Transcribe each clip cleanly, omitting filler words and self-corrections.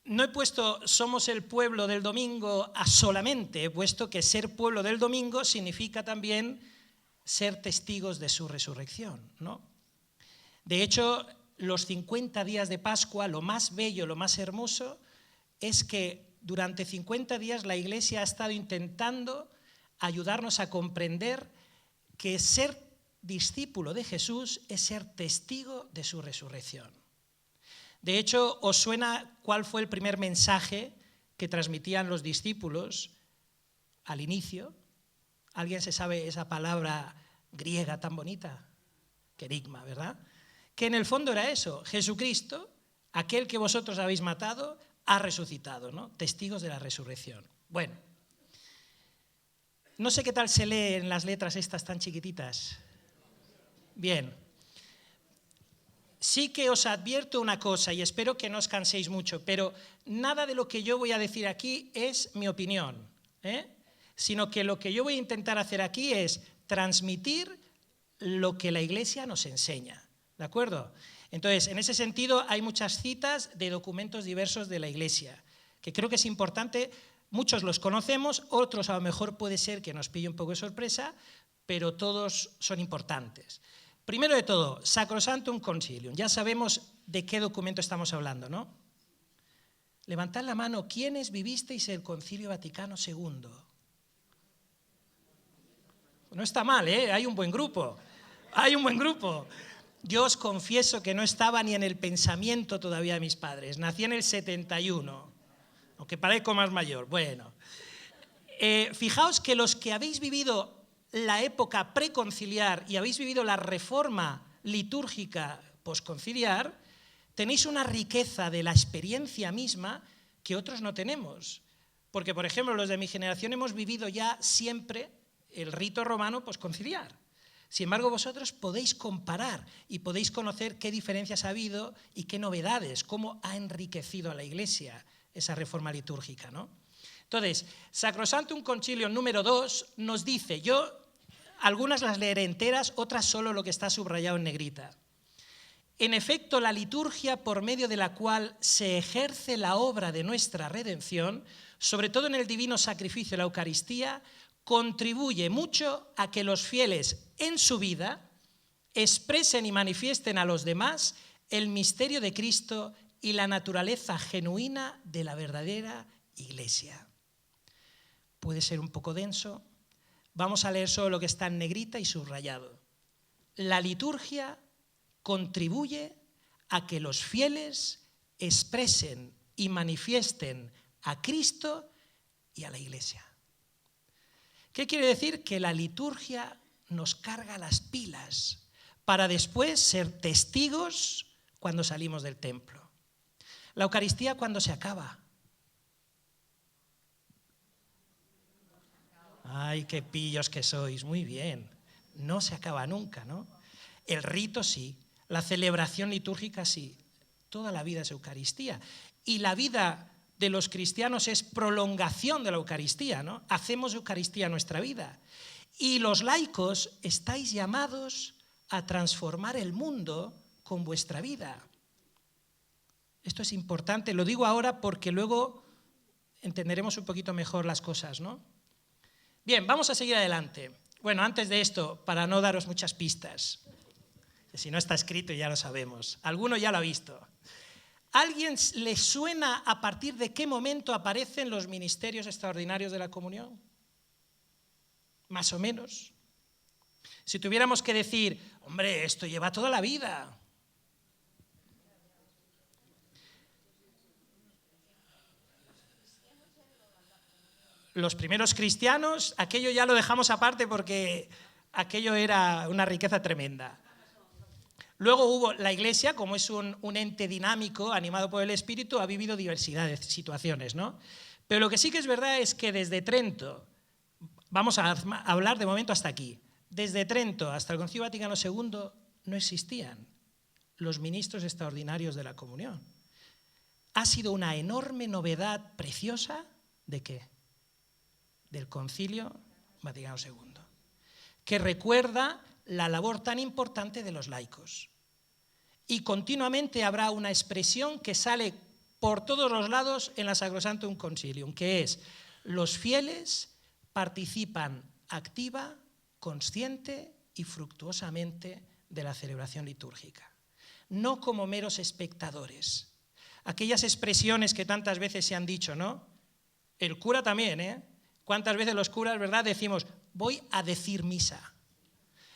no he puesto somos el pueblo del domingo a solamente, he puesto que ser pueblo del domingo significa también ser testigos de su resurrección, ¿no? De hecho, los 50 días de Pascua, lo más bello, lo más hermoso, es que durante 50 días la Iglesia ha estado intentando ayudarnos a comprender que ser discípulo de Jesús es ser testigo de su resurrección. De hecho, ¿os suena cuál fue el primer mensaje que transmitían los discípulos al inicio? ¿Alguien se sabe esa palabra griega tan bonita? Querigma, ¿verdad? Que en el fondo era eso, Jesucristo, aquel que vosotros habéis matado, ha resucitado, ¿no? Testigos de la resurrección. Bueno, no sé qué tal se lee en las letras estas tan chiquititas. Bien. Sí que os advierto una cosa y espero que no os canséis mucho, pero nada de lo que yo voy a decir aquí es mi opinión, sino que lo que yo voy a intentar hacer aquí es transmitir lo que la Iglesia nos enseña, ¿de acuerdo? Entonces, en ese sentido, hay muchas citas de documentos diversos de la Iglesia, que creo que es importante, muchos los conocemos, otros a lo mejor puede ser que nos pille un poco de sorpresa, pero todos son importantes. Primero de todo, Sacrosanctum Concilium. Ya sabemos de qué documento estamos hablando, ¿no? Levantad la mano, ¿quiénes vivisteis el Concilio Vaticano II? No está mal, ¿eh? Hay un buen grupo. Hay un buen grupo. Yo os confieso que no estaba ni en el pensamiento todavía de mis padres. Nací en el 71, aunque parezco más mayor. Bueno, fijaos que los que habéis vivido la época preconciliar y habéis vivido la reforma litúrgica posconciliar, tenéis una riqueza de la experiencia misma que otros no tenemos. Porque, por ejemplo, los de mi generación hemos vivido ya siempre el rito romano posconciliar. Sin embargo, vosotros podéis comparar y podéis conocer qué diferencias ha habido y qué novedades, cómo ha enriquecido a la Iglesia esa reforma litúrgica, ¿no? Entonces, Sacrosanctum Concilium número 2 nos dice, algunas las leeré enteras, otras solo lo que está subrayado en negrita. En efecto, la liturgia por medio de la cual se ejerce la obra de nuestra redención, sobre todo en el divino sacrificio de la Eucaristía, contribuye mucho a que los fieles en su vida expresen y manifiesten a los demás el misterio de Cristo y la naturaleza genuina de la verdadera Iglesia. Puede ser un poco denso. Vamos a leer solo lo que está en negrita y subrayado. La liturgia contribuye a que los fieles expresen y manifiesten a Cristo y a la Iglesia. ¿Qué quiere decir? Que la liturgia nos carga las pilas para después ser testigos cuando salimos del templo. La Eucaristía, ¿cuándo se acaba? Ay, qué pillos que sois, muy bien. No se acaba nunca, ¿no? El rito sí, la celebración litúrgica sí, toda la vida es Eucaristía. Y la vida de los cristianos es prolongación de la Eucaristía, ¿no? Hacemos Eucaristía nuestra vida. Y los laicos estáis llamados a transformar el mundo con vuestra vida. Esto es importante, lo digo ahora porque luego entenderemos un poquito mejor las cosas, ¿no? Bien, vamos a seguir adelante. Bueno, antes de esto, para no daros muchas pistas, si no está escrito ya lo sabemos, alguno ya lo ha visto. ¿Alguien le suena a partir de qué momento aparecen los ministerios extraordinarios de la comunión? Más o menos. Si tuviéramos que decir, hombre, esto lleva toda la vida. Los primeros cristianos, aquello ya lo dejamos aparte porque aquello era una riqueza tremenda. Luego hubo la Iglesia, como es un ente dinámico, animado por el Espíritu, ha vivido diversidad de situaciones, ¿no? Pero lo que sí que es verdad es que desde Trento, vamos a hablar de momento hasta aquí, desde Trento hasta el Concilio Vaticano II no existían los ministros extraordinarios de la comunión. Ha sido una enorme novedad preciosa, ¿de qué? Del Concilio Vaticano II, que recuerda la labor tan importante de los laicos. Y continuamente habrá una expresión que sale por todos los lados en la Sacrosanctum Concilium, que es: los fieles participan activa, consciente y fructuosamente de la celebración litúrgica, no como meros espectadores. Aquellas expresiones que tantas veces se han dicho, ¿no? El cura también, ¿eh? ¿Cuántas veces los curas, verdad, decimos, voy a decir misa?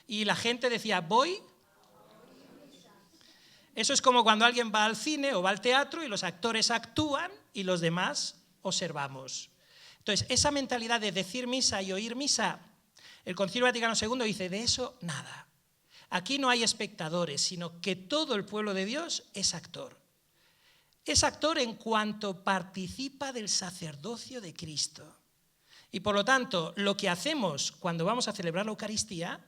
Y la gente decía, voy. Eso es como cuando alguien va al cine o va al teatro y los actores actúan y los demás observamos. Entonces, esa mentalidad de decir misa y oír misa, el Concilio Vaticano II dice, de eso nada. Aquí no hay espectadores, sino que todo el pueblo de Dios es actor. Es actor en cuanto participa del sacerdocio de Cristo. Y por lo tanto, lo que hacemos cuando vamos a celebrar la Eucaristía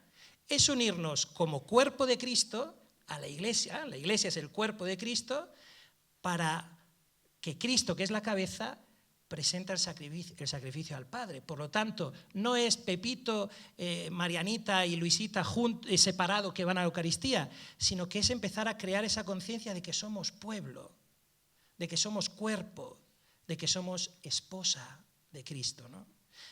es unirnos como cuerpo de Cristo a la Iglesia. La Iglesia es el cuerpo de Cristo, para que Cristo, que es la cabeza, presenta el sacrificio al Padre. Por lo tanto, no es Pepito, Marianita y Luisita separado que van a la Eucaristía, sino que es empezar a crear esa conciencia de que somos pueblo, de que somos cuerpo, de que somos esposa de Cristo, ¿no?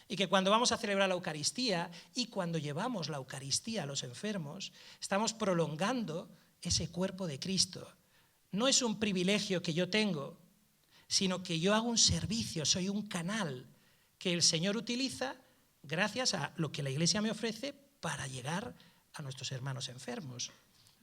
Y que cuando vamos a celebrar la Eucaristía y cuando llevamos la Eucaristía a los enfermos, estamos prolongando ese cuerpo de Cristo. No es un privilegio que yo tengo, sino que yo hago un servicio, soy un canal que el Señor utiliza gracias a lo que la Iglesia me ofrece para llegar a nuestros hermanos enfermos.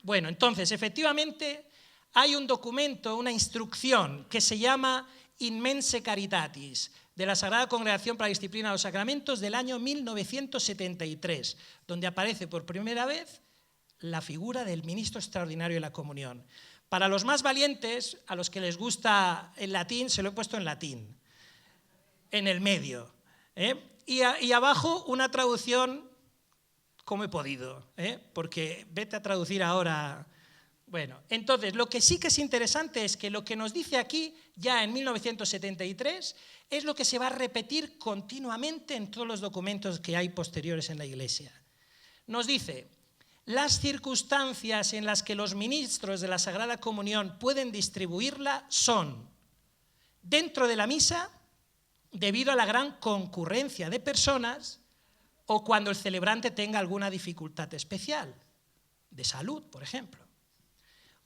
Bueno, entonces, efectivamente, hay un documento, una instrucción que se llama In Mense Caritatis, de la Sagrada Congregación para la Disciplina de los Sacramentos del año 1973, donde aparece por primera vez la figura del ministro extraordinario de la comunión. Para los más valientes, a los que les gusta el latín, se lo he puesto en latín, en el medio. Y abajo una traducción como he podido, porque vete a traducir ahora. Bueno, entonces, lo que sí que es interesante es que lo que nos dice aquí, ya en 1973, es lo que se va a repetir continuamente en todos los documentos que hay posteriores en la Iglesia. Nos dice: las circunstancias en las que los ministros de la Sagrada Comunión pueden distribuirla son, dentro de la misa, debido a la gran concurrencia de personas, o cuando el celebrante tenga alguna dificultad especial, de salud, por ejemplo.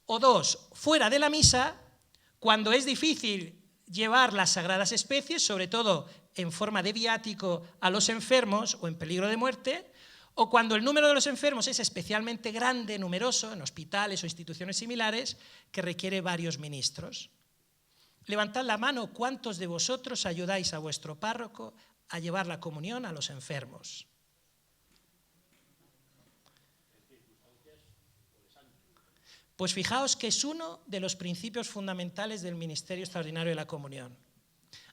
O dos, fuera de la misa, cuando es difícil llevar las sagradas especies, sobre todo en forma de viático a los enfermos o en peligro de muerte, o cuando el número de los enfermos es especialmente grande, numeroso, en hospitales o instituciones similares, que requiere varios ministros. Levantad la mano, ¿cuántos de vosotros ayudáis a vuestro párroco a llevar la comunión a los enfermos? Pues fijaos que es uno de los principios fundamentales del ministerio extraordinario de la comunión: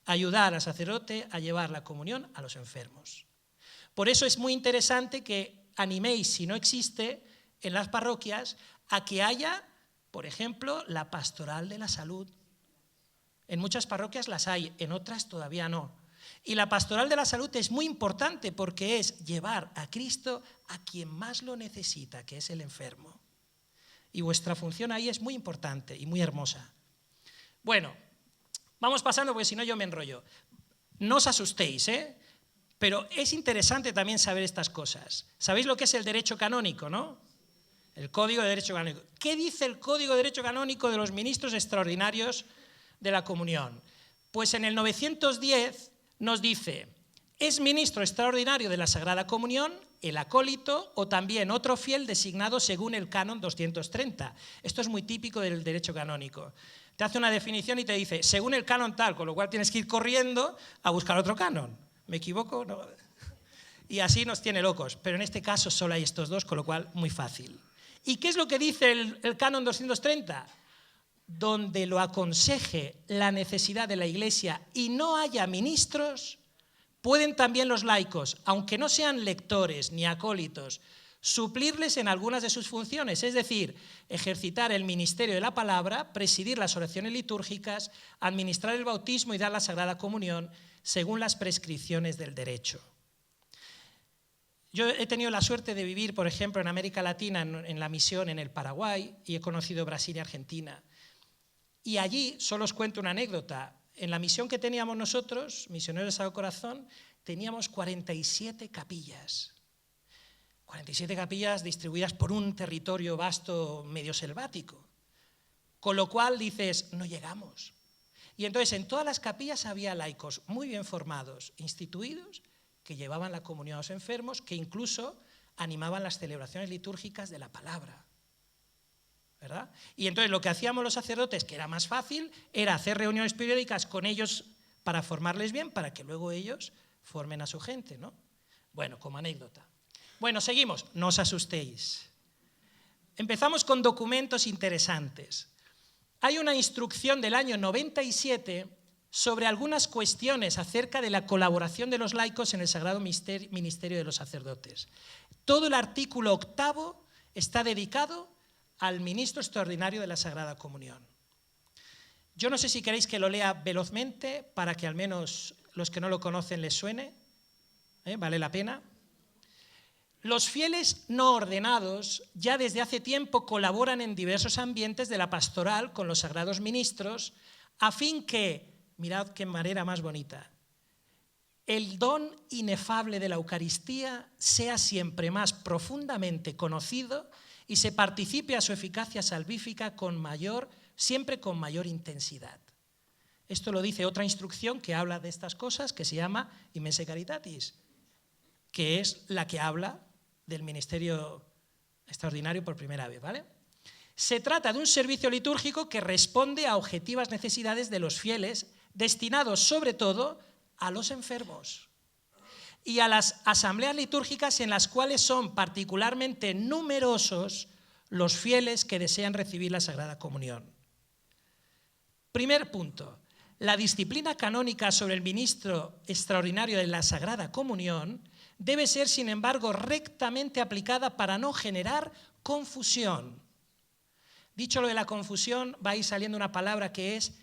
ayudar al sacerdote a llevar la comunión a los enfermos. Por eso es muy interesante que animéis, si no existe, en las parroquias, a que haya, por ejemplo, la pastoral de la salud. En muchas parroquias las hay, en otras todavía no. Y la pastoral de la salud es muy importante porque es llevar a Cristo a quien más lo necesita, que es el enfermo. Y vuestra función ahí es muy importante y muy hermosa. Bueno, vamos pasando porque si no yo me enrollo. No os asustéis, pero es interesante también saber estas cosas. ¿Sabéis lo que es el derecho canónico, no? El Código de Derecho Canónico. ¿Qué dice el Código de Derecho Canónico de los ministros extraordinarios de la comunión? Pues en el 910 nos dice: es ministro extraordinario de la Sagrada Comunión el acólito o también otro fiel designado según el canon 230. Esto es muy típico del derecho canónico. Te hace una definición y te dice, según el canon tal, con lo cual tienes que ir corriendo a buscar otro canon. ¿Me equivoco? No. Y así nos tiene locos. Pero en este caso solo hay estos dos, con lo cual muy fácil. ¿Y qué es lo que dice el canon 230? Donde lo aconseje la necesidad de la Iglesia y no haya ministros, pueden también los laicos, aunque no sean lectores ni acólitos, suplirles en algunas de sus funciones, es decir, ejercitar el ministerio de la palabra, presidir las oraciones litúrgicas, administrar el bautismo y dar la Sagrada Comunión, según las prescripciones del derecho. Yo he tenido la suerte de vivir, por ejemplo, en América Latina, en la misión en el Paraguay, y he conocido Brasil y Argentina. Y allí, solo os cuento una anécdota, en la misión que teníamos nosotros, Misioneros del Sagrado Corazón, teníamos 47 capillas. 47 capillas distribuidas por un territorio vasto, medio selvático. Con lo cual dices, no llegamos. Y entonces en todas las capillas había laicos muy bien formados, instituidos, que llevaban la comunión a los enfermos, que incluso animaban las celebraciones litúrgicas de la palabra, ¿verdad? Y entonces lo que hacíamos los sacerdotes, que era más fácil, era hacer reuniones periódicas con ellos para formarles bien, para que luego ellos formen a su gente, ¿no? Bueno, como anécdota. Bueno, seguimos, no os asustéis. Empezamos con documentos interesantes. Hay una instrucción del año 97 sobre algunas cuestiones acerca de la colaboración de los laicos en el Sagrado Ministerio de los Sacerdotes. Todo el artículo 8 está dedicado al ministro extraordinario de la Sagrada Comunión. Yo no sé si queréis que lo lea velozmente para que al menos los que no lo conocen les suene. ¿Vale la pena? Los fieles no ordenados ya desde hace tiempo colaboran en diversos ambientes de la pastoral con los sagrados ministros a fin que, mirad qué manera más bonita, el don inefable de la Eucaristía sea siempre más profundamente conocido y se participe a su eficacia salvífica siempre con mayor intensidad. Esto lo dice otra instrucción que habla de estas cosas, que se llama Immensae Caritatis, que es la que habla del ministerio extraordinario por primera vez, ¿vale? Se trata de un servicio litúrgico que responde a objetivas necesidades de los fieles, destinados sobre todo a los enfermos y a las asambleas litúrgicas en las cuales son particularmente numerosos los fieles que desean recibir la Sagrada Comunión. Primer punto. La disciplina canónica sobre el ministro extraordinario de la Sagrada Comunión debe ser, sin embargo, rectamente aplicada para no generar confusión. Dicho lo de la confusión, va a ir saliendo una palabra que es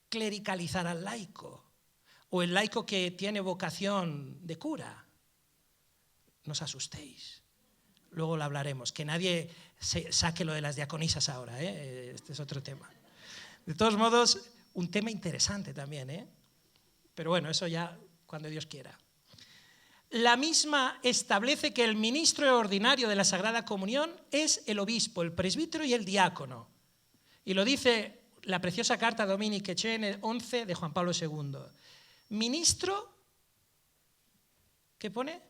clericalizar al laico, o el laico que tiene vocación de cura. No os asustéis, luego lo hablaremos, que nadie saque lo de las diaconisas ahora, este es otro tema. De todos modos, un tema interesante también, pero bueno, eso ya cuando Dios quiera. La misma establece que el ministro ordinario de la Sagrada Comunión es el obispo, el presbítero y el diácono. Y lo dice la preciosa carta Dominique Chen 11 de Juan Pablo II. Ministro, ¿qué pone?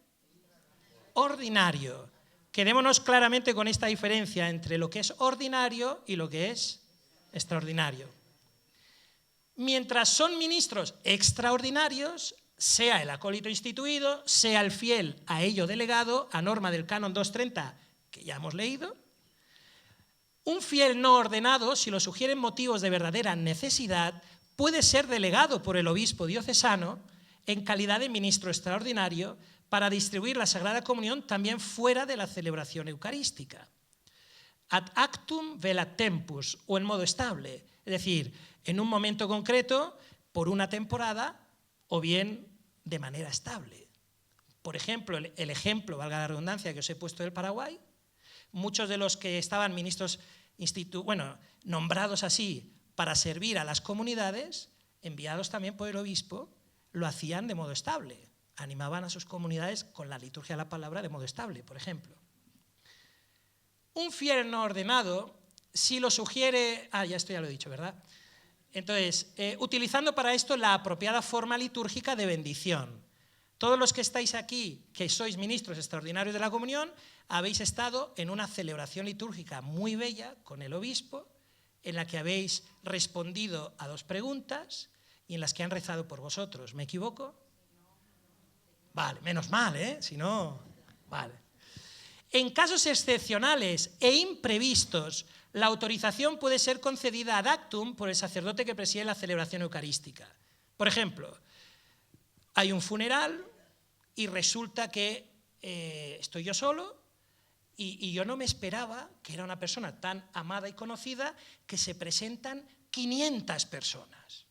Ordinario. Quedémonos claramente con esta diferencia entre lo que es ordinario y lo que es extraordinario. Mientras son ministros extraordinarios, sea el acólito instituido, sea el fiel a ello delegado, a norma del canon 230, que ya hemos leído, un fiel no ordenado, si lo sugieren motivos de verdadera necesidad, puede ser delegado por el obispo diocesano en calidad de ministro extraordinario para distribuir la Sagrada Comunión también fuera de la celebración eucarística. Ad actum velat tempus, o en modo estable, es decir, en un momento concreto, por una temporada, o bien de manera estable. Por ejemplo, el ejemplo, valga la redundancia, que os he puesto del Paraguay, muchos de los que estaban ministros nombrados así para servir a las comunidades, enviados también por el obispo, lo hacían de modo estable, animaban a sus comunidades con la liturgia de la palabra de modo estable, por ejemplo. Un fiel no ordenado, si lo sugiere, esto ya lo he dicho, ¿verdad? Entonces, utilizando para esto la apropiada forma litúrgica de bendición. Todos los que estáis aquí, que sois ministros extraordinarios de la comunión, habéis estado en una celebración litúrgica muy bella con el obispo, en la que habéis respondido a 2 preguntas y en las que han rezado por vosotros. ¿Me equivoco? Vale, menos mal, si no, vale. En casos excepcionales e imprevistos, la autorización puede ser concedida ad actum por el sacerdote que preside la celebración eucarística. Por ejemplo, hay un funeral y resulta que estoy yo solo y yo no me esperaba que era una persona tan amada y conocida que se presentan 500 personas.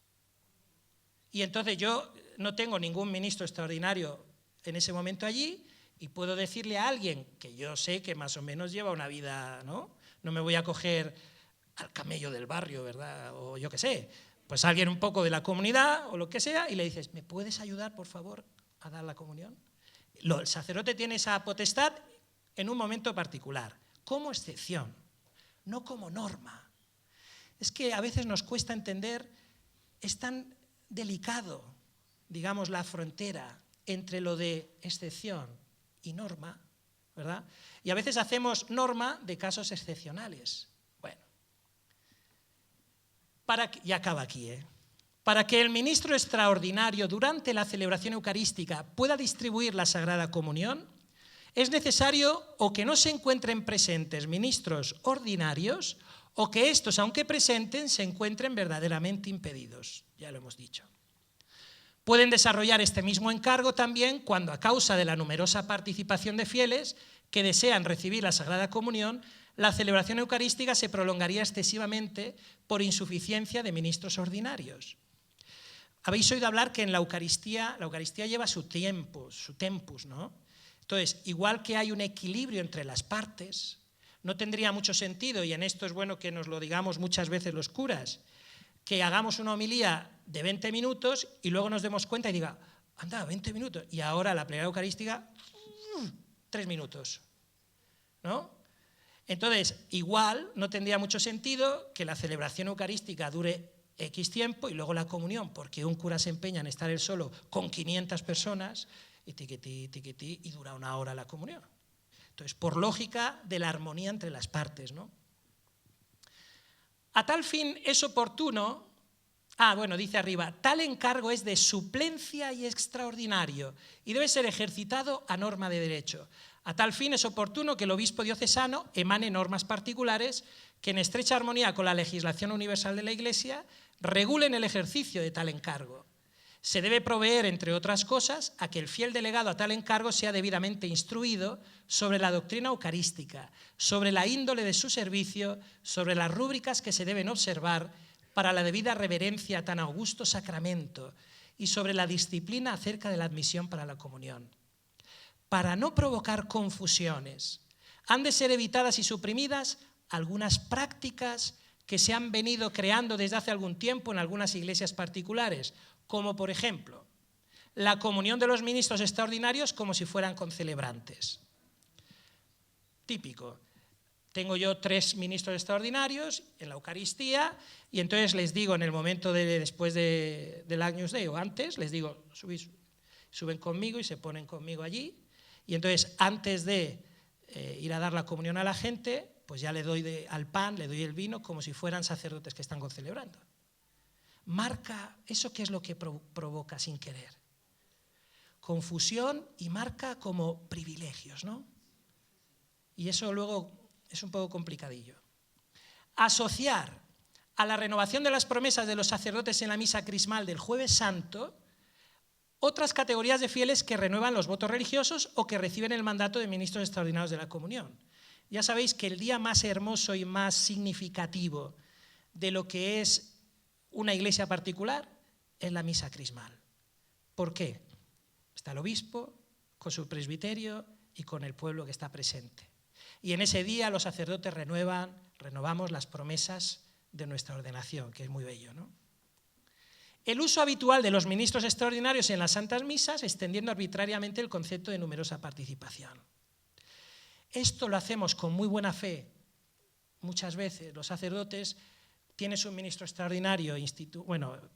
Y entonces yo no tengo ningún ministro extraordinario en ese momento allí y puedo decirle a alguien que yo sé que más o menos lleva una vida, ¿no? No me voy a coger al camello del barrio, ¿verdad? O yo qué sé, pues alguien un poco de la comunidad o lo que sea, y le dices, ¿me puedes ayudar, por favor, a dar la comunión? El sacerdote tiene esa potestad en un momento particular, como excepción, no como norma. Es que a veces nos cuesta entender, es tan delicado, digamos, la frontera entre lo de excepción y norma, ¿verdad? Y a veces hacemos norma de casos excepcionales. Bueno, y acaba aquí, Para que el ministro extraordinario durante la celebración eucarística pueda distribuir la Sagrada Comunión, es necesario o que no se encuentren presentes ministros ordinarios o que estos, aunque presenten, se encuentren verdaderamente impedidos. Ya lo hemos dicho. Pueden desarrollar este mismo encargo también cuando, a causa de la numerosa participación de fieles que desean recibir la Sagrada Comunión, la celebración eucarística se prolongaría excesivamente por insuficiencia de ministros ordinarios. Habéis oído hablar que en la Eucaristía lleva su tempus, ¿no? Entonces, igual que hay un equilibrio entre las partes, no tendría mucho sentido, y en esto es bueno que nos lo digamos muchas veces los curas, que hagamos una homilía de 20 minutos y luego nos demos cuenta y diga, anda, 20 minutos, y ahora la plegaria eucarística, 3 minutos, ¿no? Entonces, igual no tendría mucho sentido que la celebración eucarística dure X tiempo y luego la comunión, porque un cura se empeña en estar él solo con 500 personas y tiquití, y dura 1 hora la comunión. Entonces, por lógica de la armonía entre las partes, ¿no? A tal fin es oportuno, dice arriba, tal encargo es de suplencia y extraordinario y debe ser ejercitado a norma de derecho. A tal fin es oportuno que el obispo diocesano emane normas particulares que, en estrecha armonía con la legislación universal de la Iglesia, regulen el ejercicio de tal encargo. Se debe proveer, entre otras cosas, a que el fiel delegado a tal encargo sea debidamente instruido sobre la doctrina eucarística, sobre la índole de su servicio, sobre las rúbricas que se deben observar para la debida reverencia a tan augusto sacramento y sobre la disciplina acerca de la admisión para la comunión. Para no provocar confusiones, han de ser evitadas y suprimidas algunas prácticas que se han venido creando desde hace algún tiempo en algunas iglesias particulares, como por ejemplo, la comunión de los ministros extraordinarios como si fueran concelebrantes. Típico. Tengo yo 3 ministros extraordinarios en la Eucaristía y entonces les digo en el momento después del Agnus Dei o antes, les digo, suben conmigo y se ponen conmigo allí, y entonces antes de ir a dar la comunión a la gente, pues ya le doy al pan, le doy el vino como si fueran sacerdotes que están concelebrando. Marca, ¿eso qué es lo que provoca sin querer? Confusión y marca como privilegios, ¿no? Y eso luego es un poco complicadillo. Asociar a la renovación de las promesas de los sacerdotes en la misa crismal del Jueves Santo otras categorías de fieles que renuevan los votos religiosos o que reciben el mandato de ministros extraordinarios de la comunión. Ya sabéis que el día más hermoso y más significativo de lo que es una iglesia particular es la misa crismal. ¿Por qué? Está el obispo con su presbiterio y con el pueblo que está presente. Y en ese día los sacerdotes renovamos las promesas de nuestra ordenación, que es muy bello, ¿no? El uso habitual de los ministros extraordinarios en las santas misas, extendiendo arbitrariamente el concepto de numerosa participación. Esto lo hacemos con muy buena fe. Muchas veces los sacerdotes tienen un ministro extraordinario,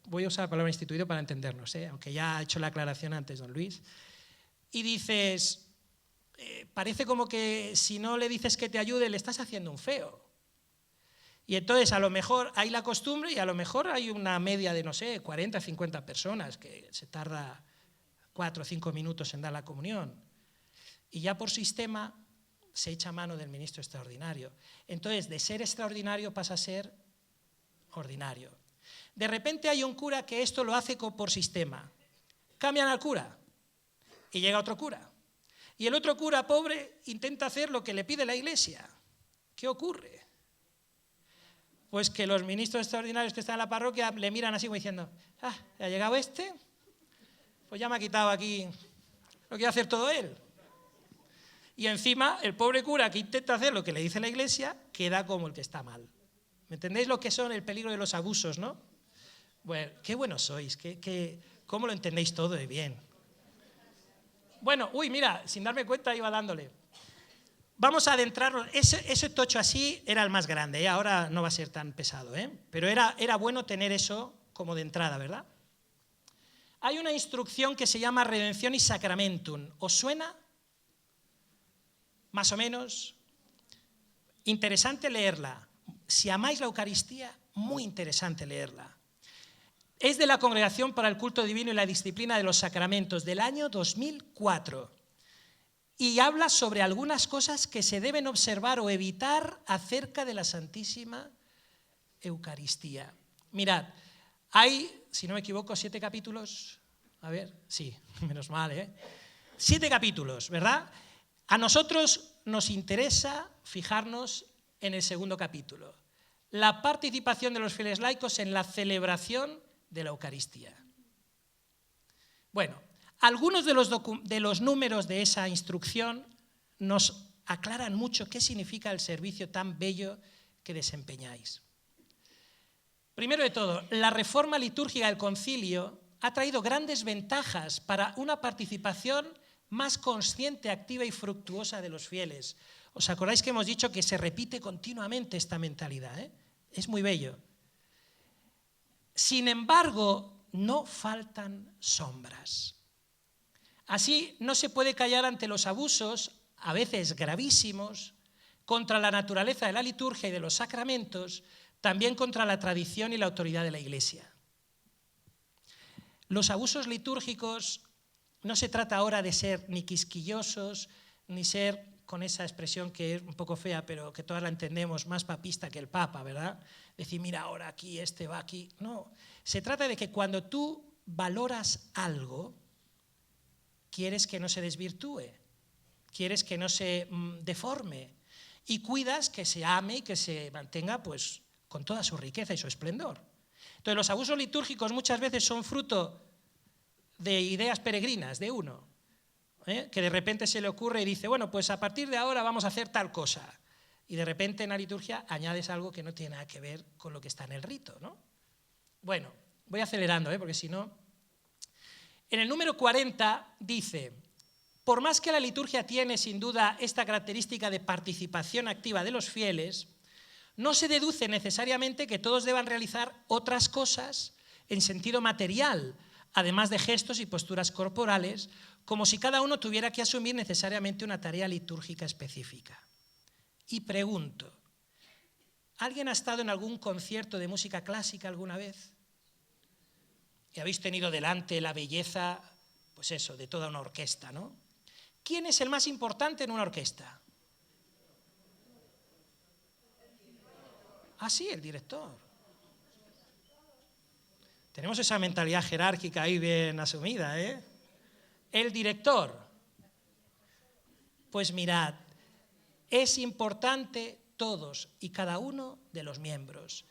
voy a usar la palabra instituido para entendernos, aunque ya ha hecho la aclaración antes don Luis, y dices, parece como que si no le dices que te ayude le estás haciendo un feo. Y entonces a lo mejor hay la costumbre y a lo mejor hay una media de, 40, 50 personas que se tarda 4 o 5 minutos en dar la comunión. Y ya por sistema se echa mano del ministro extraordinario. Entonces, de ser extraordinario pasa a ser ordinario. De repente hay un cura que esto lo hace por sistema. Cambian al cura y llega otro cura. Y el otro cura, pobre, intenta hacer lo que le pide la Iglesia. ¿Qué ocurre? Pues que los ministros extraordinarios que están en la parroquia le miran así como diciendo, ¿ya ha llegado este? Pues ya me ha quitado aquí, lo quiere hacer todo él. Y encima el pobre cura que intenta hacer lo que le dice la Iglesia queda como el que está mal. ¿Me entendéis lo que son el peligro de los abusos, no? Bueno, qué buenos sois, cómo lo entendéis todo de bien. Bueno, mira, sin darme cuenta iba dándole. Vamos a adentrarnos. Ese tocho así era el más grande, ¿eh? Ahora no va a ser tan pesado, ¿eh? Pero era bueno tener eso como de entrada, ¿verdad? Hay una instrucción que se llama Redención y Sacramentum. ¿Os suena? Más o menos. Interesante leerla. Si amáis la Eucaristía, muy interesante leerla. Es de la Congregación para el Culto Divino y la Disciplina de los Sacramentos del año 2004 y habla sobre algunas cosas que se deben observar o evitar acerca de la Santísima Eucaristía. Mirad, hay, si no me equivoco, 7 capítulos. A ver, sí, menos mal, ¿eh? 7 capítulos, ¿verdad? A nosotros nos interesa fijarnos en el segundo capítulo, la participación de los fieles laicos en la celebración de la Eucaristía. Bueno, algunos de los números de esa instrucción nos aclaran mucho qué significa el servicio tan bello que desempeñáis. Primero de todo, la reforma litúrgica del concilio ha traído grandes ventajas para una participación más consciente, activa y fructuosa de los fieles. ¿Os acordáis que hemos dicho que se repite continuamente esta mentalidad, ¿eh? Es muy bello. Sin embargo, no faltan sombras. Así, no se puede callar ante los abusos, a veces gravísimos, contra la naturaleza de la liturgia y de los sacramentos, también contra la tradición y la autoridad de la Iglesia. Los abusos litúrgicos no se trata ahora de ser ni quisquillosos, ni ser, con esa expresión que es un poco fea, pero que todas la entendemos, más papista que el Papa, ¿verdad? Decir, mira, ahora aquí, este va aquí. No, se trata de que cuando tú valoras algo, quieres que no se desvirtúe, quieres que no se deforme y cuidas que se ame y que se mantenga pues, con toda su riqueza y su esplendor. Entonces, los abusos litúrgicos muchas veces son fruto de ideas peregrinas de uno, que de repente se le ocurre y dice, bueno, pues a partir de ahora vamos a hacer tal cosa. Y de repente en la liturgia añades algo que no tiene nada que ver con lo que está en el rito, ¿no? Bueno, voy acelerando, porque si no... En el número 40 dice, por más que la liturgia tiene sin duda esta característica de participación activa de los fieles, no se deduce necesariamente que todos deban realizar otras cosas en sentido material, además de gestos y posturas corporales, como si cada uno tuviera que asumir necesariamente una tarea litúrgica específica. Y pregunto, ¿alguien ha estado en algún concierto de música clásica alguna vez? Y habéis tenido delante la belleza, pues eso, de toda una orquesta, ¿no? ¿Quién es el más importante en una orquesta? Ah, sí, el director. Tenemos esa mentalidad jerárquica ahí bien asumida, ¿eh? El director. Pues mirad, es importante todos y cada uno de los miembros.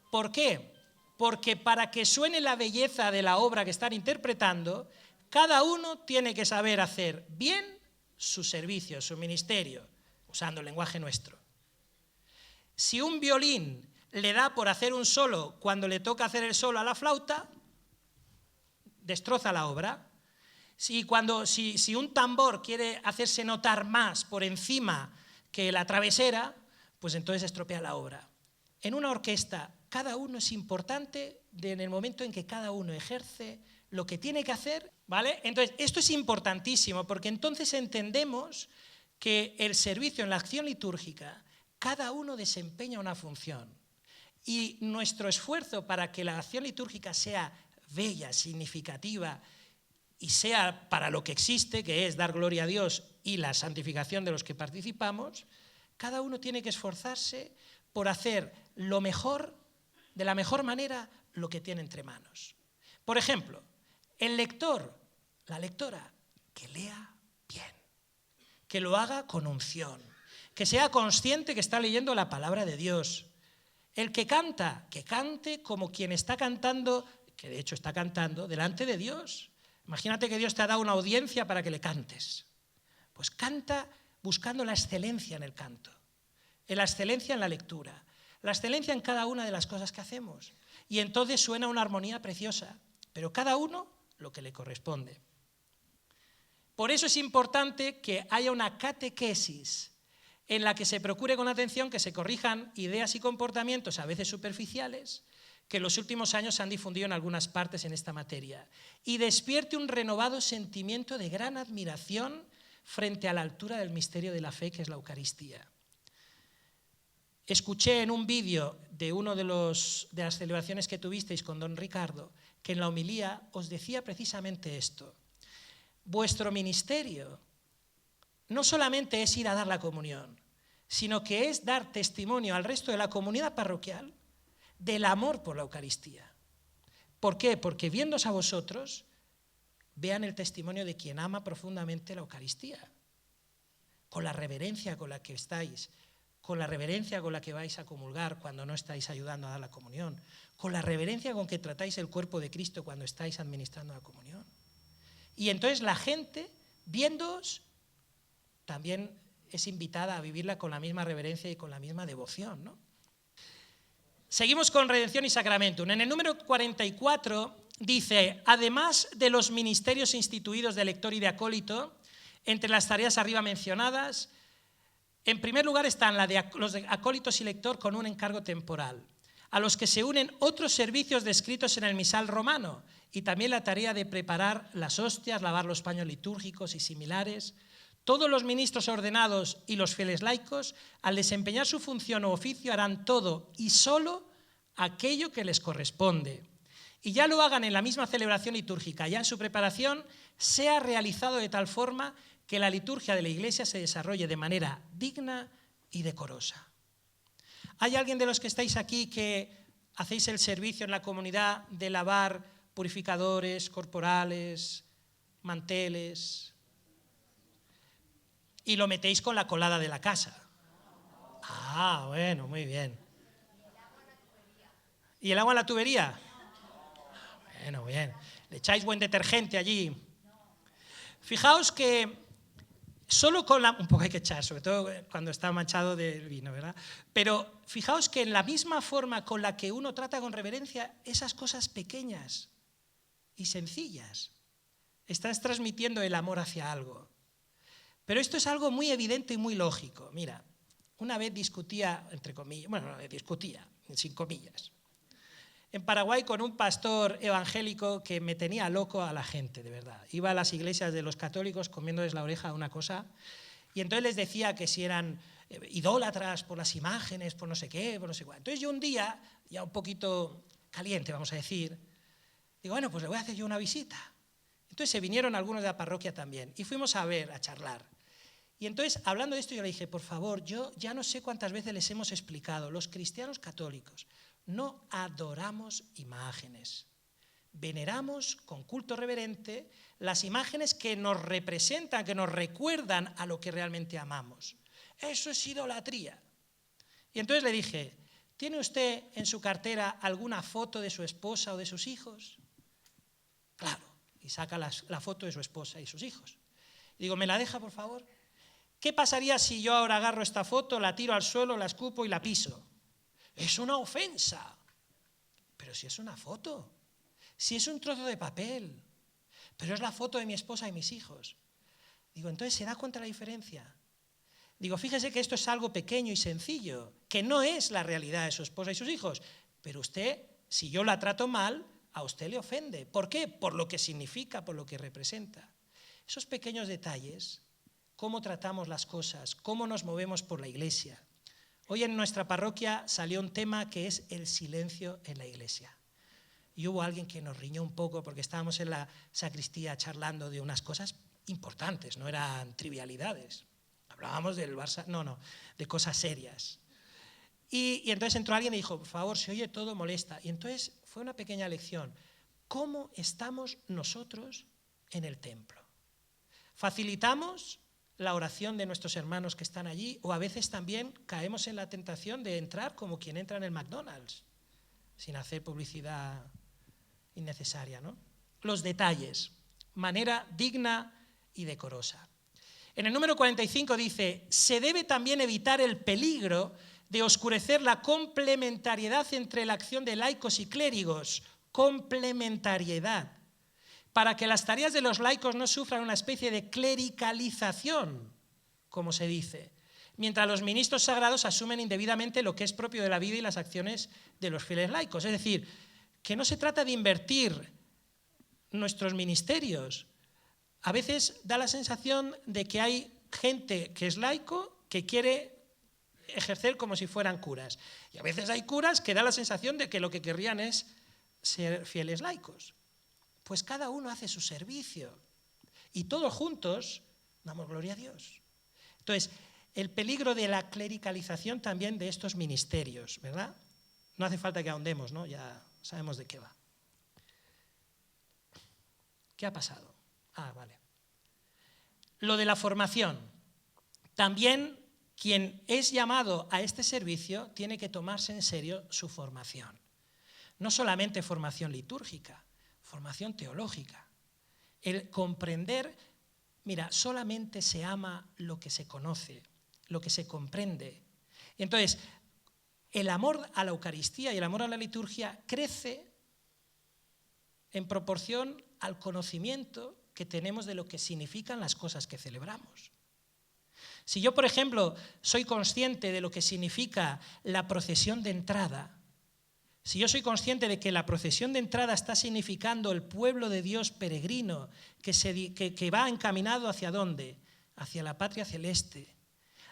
¿Por qué? Porque para que suene la belleza de la obra que están interpretando, cada uno tiene que saber hacer bien su servicio, su ministerio, usando el lenguaje nuestro. Si un violín le da por hacer un solo cuando le toca hacer el solo a la flauta, destroza la obra. Si un tambor quiere hacerse notar más por encima que la travesera, pues entonces estropea la obra. En una orquesta, cada uno es importante en el momento en que cada uno ejerce lo que tiene que hacer, ¿vale? Entonces, esto es importantísimo porque entonces entendemos que el servicio en la acción litúrgica, cada uno desempeña una función. Y nuestro esfuerzo para que la acción litúrgica sea bella, significativa y sea para lo que existe, que es dar gloria a Dios y la santificación de los que participamos, cada uno tiene que esforzarse por hacer lo mejor, de la mejor manera, lo que tiene entre manos. Por ejemplo, el lector, la lectora, que lea bien, que lo haga con unción, que sea consciente que está leyendo la palabra de Dios. El que canta, que cante como quien está cantando, que de hecho está cantando, delante de Dios. Imagínate que Dios te ha dado una audiencia para que le cantes. Pues canta buscando la excelencia en el canto, la excelencia en la lectura, La excelencia en cada una de las cosas que hacemos. Y entonces suena una armonía preciosa, pero cada uno lo que le corresponde. Por eso es importante que haya una catequesis en la que se procure con atención que se corrijan ideas y comportamientos a veces superficiales que en los últimos años se han difundido en algunas partes en esta materia y despierte un renovado sentimiento de gran admiración frente a la altura del misterio de la fe que es la Eucaristía. Escuché en un vídeo de una de las celebraciones que tuvisteis con don Ricardo que en la homilía os decía precisamente esto. Vuestro ministerio no solamente es ir a dar la comunión, sino que es dar testimonio al resto de la comunidad parroquial del amor por la Eucaristía. ¿Por qué? Porque viéndose a vosotros, vean el testimonio de quien ama profundamente la Eucaristía, con la reverencia con la que estáis, con la reverencia con la que vais a comulgar cuando no estáis ayudando a dar la comunión, con la reverencia con que tratáis el cuerpo de Cristo cuando estáis administrando la comunión. Y entonces la gente, viéndoos, también es invitada a vivirla con la misma reverencia y con la misma devoción, ¿no? Seguimos con redención y sacramentum. En el número 44 dice, además de los ministerios instituidos de lector y de acólito, entre las tareas arriba mencionadas, en primer lugar están los de acólitos y lector con un encargo temporal, a los que se unen otros servicios descritos en el misal romano y también la tarea de preparar las hostias, lavar los paños litúrgicos y similares. Todos los ministros ordenados y los fieles laicos, al desempeñar su función o oficio, harán todo y solo aquello que les corresponde. Y ya lo hagan en la misma celebración litúrgica, ya en su preparación, sea realizado de tal forma que la liturgia de la Iglesia se desarrolle de manera digna y decorosa. ¿Hay alguien de los que estáis aquí que hacéis el servicio en la comunidad de lavar purificadores corporales, manteles, y lo metéis con la colada de la casa? Ah, bueno, muy bien. ¿Y el agua en la tubería? Bueno, bien. ¿Le echáis buen detergente allí? Fijaos que solo con un poco hay que echar, sobre todo cuando está manchado de vino, ¿verdad? Pero fijaos que en la misma forma con la que uno trata con reverencia esas cosas pequeñas y sencillas, estás transmitiendo el amor hacia algo. Pero esto es algo muy evidente y muy lógico. Mira, una vez discutía, entre comillas, bueno, discutía, sin comillas, en Paraguay con un pastor evangélico que me tenía loco a la gente, de verdad. Iba a las iglesias de los católicos comiéndoles la oreja a una cosa y entonces les decía que si eran idólatras por las imágenes, por no sé qué, por no sé cuál. Entonces yo un día, ya un poquito caliente, vamos a decir, digo, bueno, pues le voy a hacer yo una visita. Entonces se vinieron algunos de la parroquia también y fuimos a ver, a charlar. Y entonces, hablando de esto, yo le dije, por favor, yo ya no sé cuántas veces les hemos explicado, los cristianos católicos no adoramos imágenes, veneramos con culto reverente las imágenes que nos representan, que nos recuerdan a lo que realmente amamos. Eso es idolatría. Y entonces le dije, ¿tiene usted en su cartera alguna foto de su esposa o de sus hijos? Claro, y saca la foto de su esposa y sus hijos. Y digo, ¿me la deja, por favor? ¿Qué pasaría si yo ahora agarro esta foto, la tiro al suelo, la escupo y la piso? Es una ofensa. Pero si es una foto, si es un trozo de papel, pero es la foto de mi esposa y mis hijos. Digo, entonces, ¿se da cuenta la diferencia? Digo, fíjese que esto es algo pequeño y sencillo, que no es la realidad de su esposa y sus hijos, pero usted, si yo la trato mal, a usted le ofende. ¿Por qué? Por lo que significa, por lo que representa. Esos pequeños detalles, cómo tratamos las cosas, cómo nos movemos por la iglesia. Hoy en nuestra parroquia salió un tema que es el silencio en la iglesia. Y hubo alguien que nos riñó un poco porque estábamos en la sacristía charlando de unas cosas importantes, no eran trivialidades. Hablábamos del Barça, de cosas serias. Y entonces entró alguien y dijo, por favor, se oye todo, molesta. Y entonces fue una pequeña lección. ¿Cómo estamos nosotros en el templo? ¿Facilitamos la oración de nuestros hermanos que están allí, o a veces también caemos en la tentación de entrar como quien entra en el McDonald's, sin hacer publicidad innecesaria, ¿no? Los detalles, manera digna y decorosa. En el número 45 dice, se debe también evitar el peligro de oscurecer la complementariedad entre la acción de laicos y clérigos, complementariedad, para que las tareas de los laicos no sufran una especie de clericalización, como se dice, mientras los ministros sagrados asumen indebidamente lo que es propio de la vida y las acciones de los fieles laicos. Es decir, que no se trata de invertir nuestros ministerios. A veces da la sensación de que hay gente que es laico que quiere ejercer como si fueran curas. Y a veces hay curas que da la sensación de que lo que querrían es ser fieles laicos. Pues cada uno hace su servicio y todos juntos damos gloria a Dios. Entonces, el peligro de la clericalización también de estos ministerios, ¿verdad? No hace falta que ahondemos, ¿no? Ya sabemos de qué va. ¿Qué ha pasado? Vale. Lo de la formación. También quien es llamado a este servicio tiene que tomarse en serio su formación. No solamente formación litúrgica, formación teológica. El comprender, mira, solamente se ama lo que se conoce, lo que se comprende. Entonces, el amor a la Eucaristía y el amor a la liturgia crece en proporción al conocimiento que tenemos de lo que significan las cosas que celebramos. Si yo, por ejemplo, soy consciente de lo que significa la procesión de entrada, si yo soy consciente de que la procesión de entrada está significando el pueblo de Dios peregrino que va encaminado hacia ¿dónde? Hacia la patria celeste,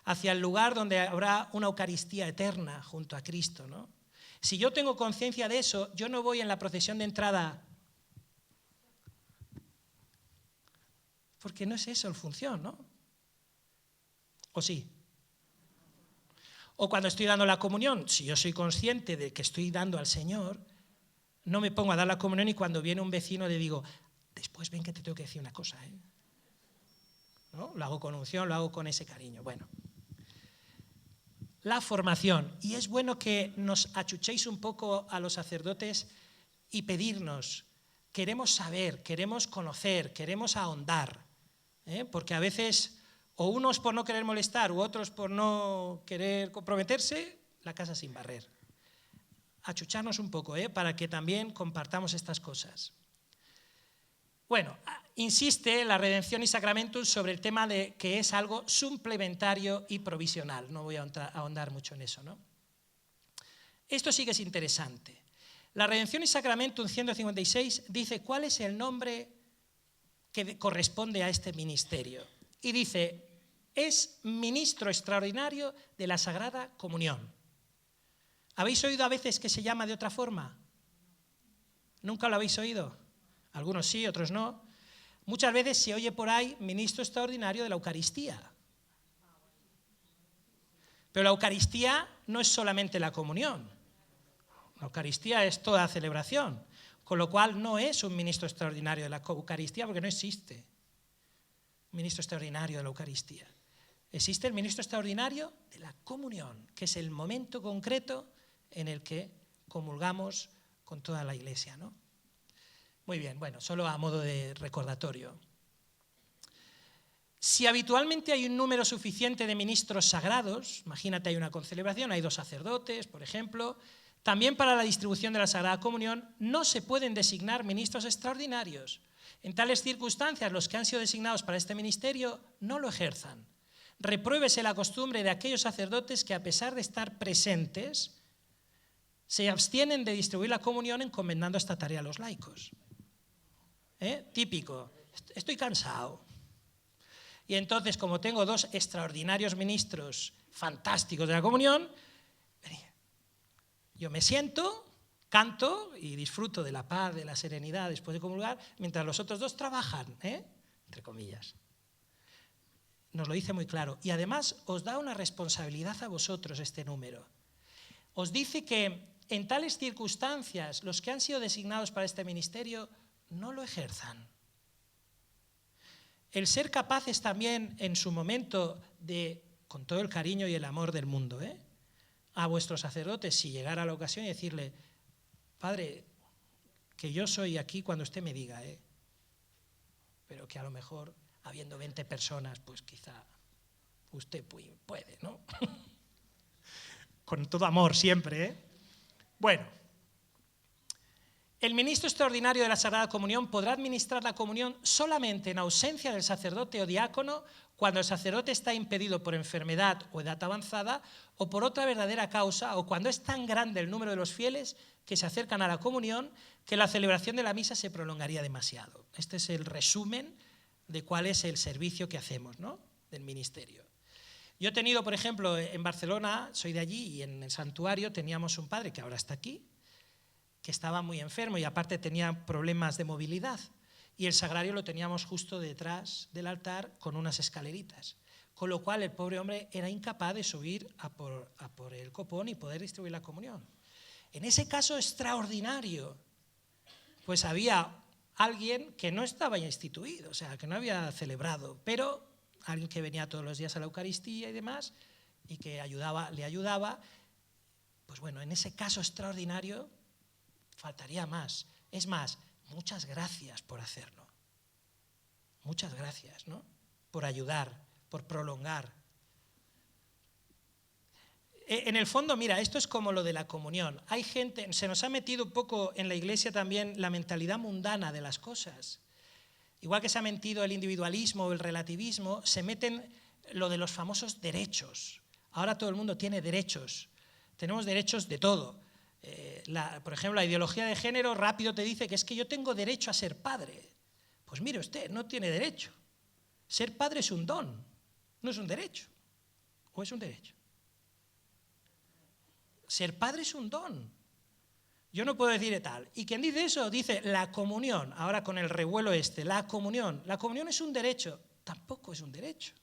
hacia el lugar donde habrá una Eucaristía eterna junto a Cristo, ¿no? Si yo tengo conciencia de eso, yo no voy en la procesión de entrada, porque no es eso el función, ¿no? ¿O sí? O cuando estoy dando la comunión, si yo soy consciente de que estoy dando al Señor, no me pongo a dar la comunión y cuando viene un vecino le digo, después ven que te tengo que decir una cosa, ¿eh? ¿No? Lo hago con unción, lo hago con ese cariño. Bueno, la formación. Y es bueno que nos achuchéis un poco a los sacerdotes y pedirnos, queremos saber, queremos conocer, queremos ahondar, porque a veces o unos por no querer molestar u otros por no querer comprometerse, la casa sin barrer. Achucharnos un poco, para que también compartamos estas cosas. Bueno, insiste la Redención y Sacramentum sobre el tema de que es algo suplementario y provisional. No voy a ahondar mucho en eso, ¿no? Esto sí que es interesante. La Redención y Sacramentum 156 dice cuál es el nombre que corresponde a este ministerio. Y dice, es ministro extraordinario de la Sagrada Comunión. ¿Habéis oído a veces que se llama de otra forma? ¿Nunca lo habéis oído? Algunos sí, otros no. Muchas veces se oye por ahí ministro extraordinario de la Eucaristía. Pero la Eucaristía no es solamente la comunión. La Eucaristía es toda celebración, con lo cual no es un ministro extraordinario de la Eucaristía porque no existe un ministro extraordinario de la Eucaristía. Existe el ministro extraordinario de la comunión, que es el momento concreto en el que comulgamos con toda la Iglesia, ¿no? Muy bien, bueno, solo a modo de recordatorio. Si habitualmente hay un número suficiente de ministros sagrados, imagínate hay una concelebración, hay 2 sacerdotes, por ejemplo, también para la distribución de la Sagrada Comunión no se pueden designar ministros extraordinarios. En tales circunstancias, los que han sido designados para este ministerio no lo ejerzan. Repruébese la costumbre de aquellos sacerdotes que, a pesar de estar presentes, se abstienen de distribuir la comunión encomendando esta tarea a los laicos. Típico, estoy cansado. Y entonces, como tengo 2 extraordinarios ministros fantásticos de la comunión, yo me siento, canto y disfruto de la paz, de la serenidad después de comulgar, mientras los otros 2 trabajan, entre comillas. Nos lo dice muy claro. Y además os da una responsabilidad a vosotros este número. Os dice que en tales circunstancias los que han sido designados para este ministerio no lo ejerzan. El ser capaces también en su momento de, con todo el cariño y el amor del mundo, a vuestros sacerdotes, si llegara la ocasión, y decirle, Padre, que yo soy aquí cuando usted me diga, pero que a lo mejor, habiendo 20 personas, pues quizá usted puede, ¿no? con todo amor siempre, ¿eh? Bueno, el ministro extraordinario de la Sagrada Comunión podrá administrar la comunión solamente en ausencia del sacerdote o diácono cuando el sacerdote está impedido por enfermedad o edad avanzada o por otra verdadera causa, o cuando es tan grande el número de los fieles que se acercan a la comunión que la celebración de la misa se prolongaría demasiado. Este es el resumen de cuál es el servicio que hacemos, ¿no?, del ministerio. Yo he tenido, por ejemplo, en Barcelona, soy de allí, y en el santuario teníamos un padre que ahora está aquí, que estaba muy enfermo y aparte tenía problemas de movilidad. Y el sagrario lo teníamos justo detrás del altar con unas escaleritas. Con lo cual el pobre hombre era incapaz de subir a por el copón y poder distribuir la comunión. En ese caso extraordinario, pues había alguien que no estaba ya instituido, o sea, que no había celebrado, pero alguien que venía todos los días a la Eucaristía y demás, y que le ayudaba. Pues bueno, en ese caso extraordinario faltaría más. Es más, muchas gracias por hacerlo. Muchas gracias, ¿no?, por ayudar, por prolongar. En el fondo, mira, esto es como lo de la comunión. Hay gente, se nos ha metido un poco en la Iglesia también la mentalidad mundana de las cosas. Igual que se ha metido el individualismo o el relativismo, se meten lo de los famosos derechos. Ahora todo el mundo tiene derechos. Tenemos derechos de todo. Por ejemplo, la ideología de género rápido te dice que es que yo tengo derecho a ser padre. Pues mire usted, no tiene derecho. Ser padre es un don, no es un derecho. ¿O es un derecho? Ser padre es un don. Yo no puedo decir tal. Y quien dice eso dice la comunión, ahora con el revuelo la comunión. La comunión es un derecho, tampoco es un derecho.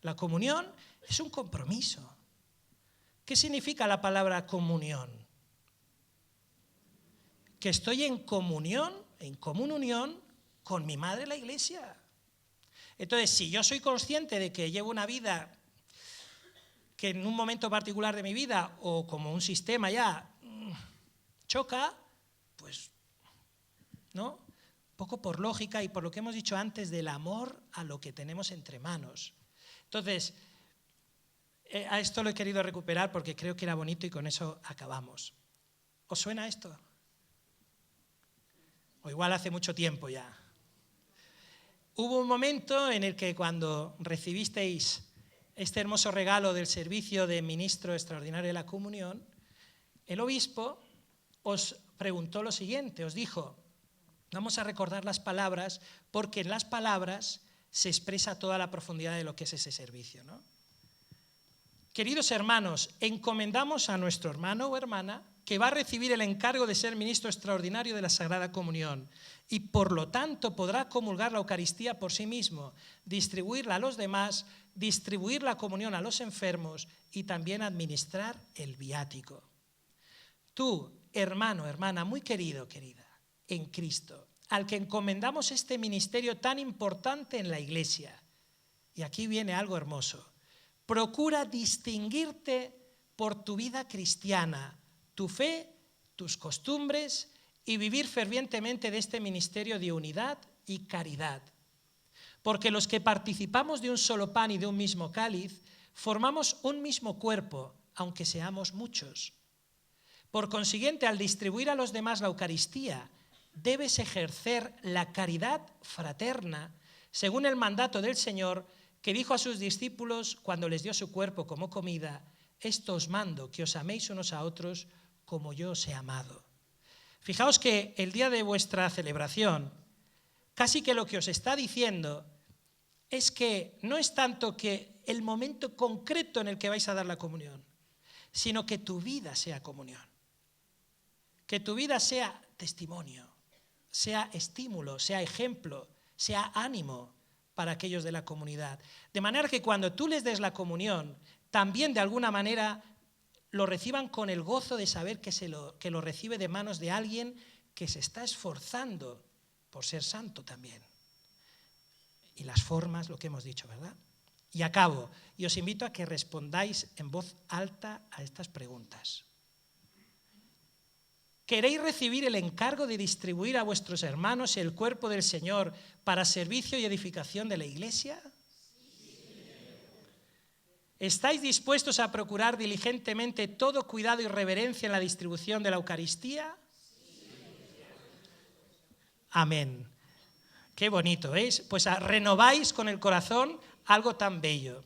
La comunión es un compromiso. ¿Qué significa la palabra comunión? Que estoy en comunión, en común unión con mi madre la Iglesia. Entonces, si yo soy consciente de que llevo una vida que en un momento particular de mi vida o como un sistema ya choca, pues, ¿no? Un poco por lógica y por lo que hemos dicho antes del amor a lo que tenemos entre manos. Entonces, a esto lo he querido recuperar porque creo que era bonito y con eso acabamos. ¿Os suena esto? O igual hace mucho tiempo ya. Hubo un momento en el que cuando recibisteis este hermoso regalo del servicio de ministro extraordinario de la comunión, el obispo os preguntó lo siguiente, os dijo, vamos a recordar las palabras porque en las palabras se expresa toda la profundidad de lo que es ese servicio, ¿no? Queridos hermanos, encomendamos a nuestro hermano o hermana que va a recibir el encargo de ser ministro extraordinario de la Sagrada Comunión y por lo tanto podrá comulgar la Eucaristía por sí mismo, distribuirla a los demás, distribuir la comunión a los enfermos y también administrar el viático. Tú, hermano, hermana, muy querido, querida, en Cristo, al que encomendamos este ministerio tan importante en la Iglesia, y aquí viene algo hermoso, procura distinguirte por tu vida cristiana, tu fe, tus costumbres y vivir fervientemente de este ministerio de unidad y caridad. Porque los que participamos de un solo pan y de un mismo cáliz, formamos un mismo cuerpo, aunque seamos muchos. Por consiguiente, al distribuir a los demás la Eucaristía, debes ejercer la caridad fraterna, según el mandato del Señor, que dijo a sus discípulos cuando les dio su cuerpo como comida, esto os mando, que os améis unos a otros como yo os he amado. Fijaos que el día de vuestra celebración, casi que lo que os está diciendo es que no es tanto que el momento concreto en el que vais a dar la comunión, sino que tu vida sea comunión, que tu vida sea testimonio, sea estímulo, sea ejemplo, sea ánimo para aquellos de la comunidad. De manera que cuando tú les des la comunión, también de alguna manera lo reciban con el gozo de saber que lo recibe de manos de alguien que se está esforzando por ser santo también. Y las formas, lo que hemos dicho, ¿verdad? Y acabo, y os invito a que respondáis en voz alta a estas preguntas. ¿Queréis recibir el encargo de distribuir a vuestros hermanos el cuerpo del Señor para servicio y edificación de la Iglesia? ¿Estáis dispuestos a procurar diligentemente todo cuidado y reverencia en la distribución de la Eucaristía? Amén. Qué bonito, ¿veis? Pues renováis con el corazón algo tan bello.